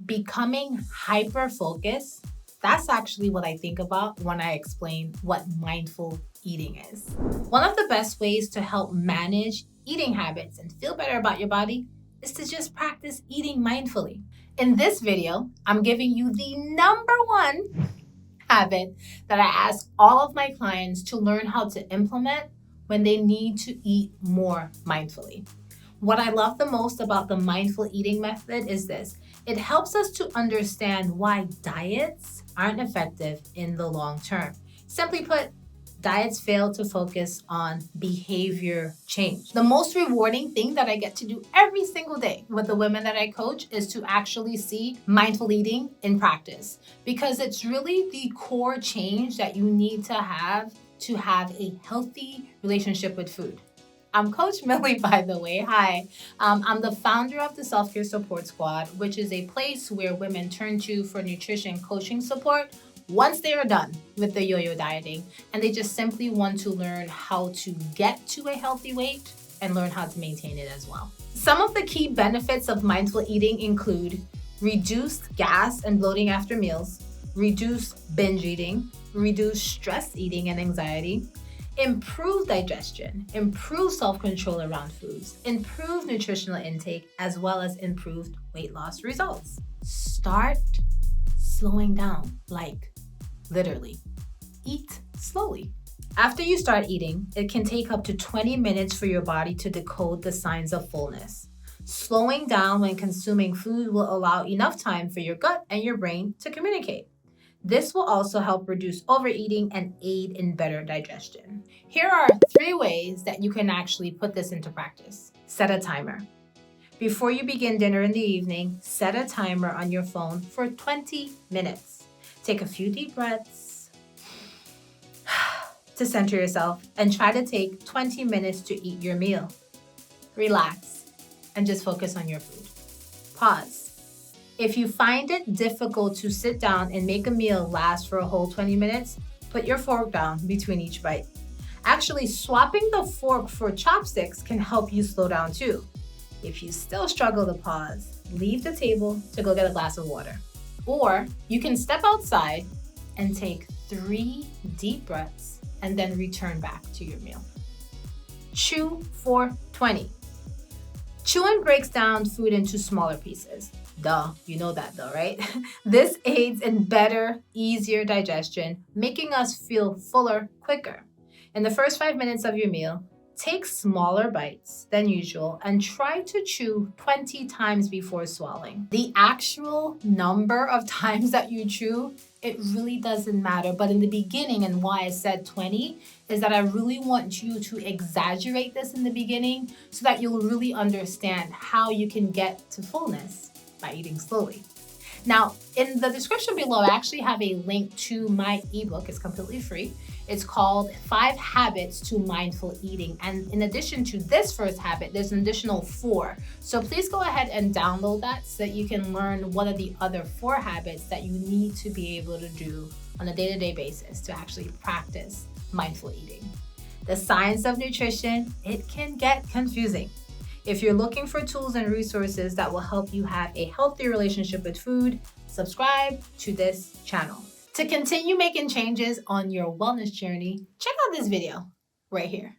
becoming hyper-focused, that's actually what I think about when I explain what mindful eating is. One of the best ways to help manage eating habits and feel better about your body is to just practice eating mindfully. In this video, I'm giving you the number one habit that I ask all of my clients to learn how to implement when they need to eat more mindfully. What I love the most about the mindful eating method is this. It helps us to understand why diets aren't effective in the long term. Simply put, diets fail to focus on behavior change. The most rewarding thing that I get to do every single day with the women that I coach is to actually see mindful eating in practice, because it's really the core change that you need to have a healthy relationship with food. I'm Coach Millie, by the way. Hi. I'm the founder of the Self-Care Support Squad, which is a place where women turn to for nutrition coaching support once they are done with the yo-yo dieting and they just simply want to learn how to get to a healthy weight and learn how to maintain it as well. Some of the key benefits of mindful eating include reduced gas and bloating after meals, reduced binge eating, reduced stress eating and anxiety, improve digestion, improve self-control around foods, improve nutritional intake, as well as improved weight loss results. Start slowing down, like literally. Eat slowly. After you start eating, it can take up to 20 minutes for your body to decode the signs of fullness. Slowing down when consuming food will allow enough time for your gut and your brain to communicate. This will also help reduce overeating and aid in better digestion. Here are 3 ways that you can actually put this into practice. Set a timer. Before you begin dinner in the evening, set a timer on your phone for 20 minutes. Take a few deep breaths to center yourself and try to take 20 minutes to eat your meal. Relax and just focus on your food. Pause. If you find it difficult to sit down and make a meal last for a whole 20 minutes, put your fork down between each bite. Actually, swapping the fork for chopsticks can help you slow down too. If you still struggle to pause, leave the table to go get a glass of water. Or you can step outside and take 3 deep breaths and then return back to your meal. Chew for 20. Chewing breaks down food into smaller pieces. Duh, you know that though, right? This aids in better, easier digestion, making us feel fuller quicker. In the first 5 minutes of your meal, take smaller bites than usual and try to chew 20 times before swallowing. The actual number of times that you chew, it really doesn't matter. But in the beginning, and why I said 20, is that I really want you to exaggerate this in the beginning so that you'll really understand how you can get to fullness by eating slowly. Now, in the description below, I actually have a link to my ebook. It's completely free. It's called 5 Habits to Mindful Eating. And in addition to this first habit, there's an additional 4. So please go ahead and download that so that you can learn what are the other 4 habits that you need to be able to do on a day-to-day basis to actually practice mindful eating. The science of nutrition, it can get confusing. If you're looking for tools and resources that will help you have a healthy relationship with food, subscribe to this channel. To continue making changes on your wellness journey, check out this video right here.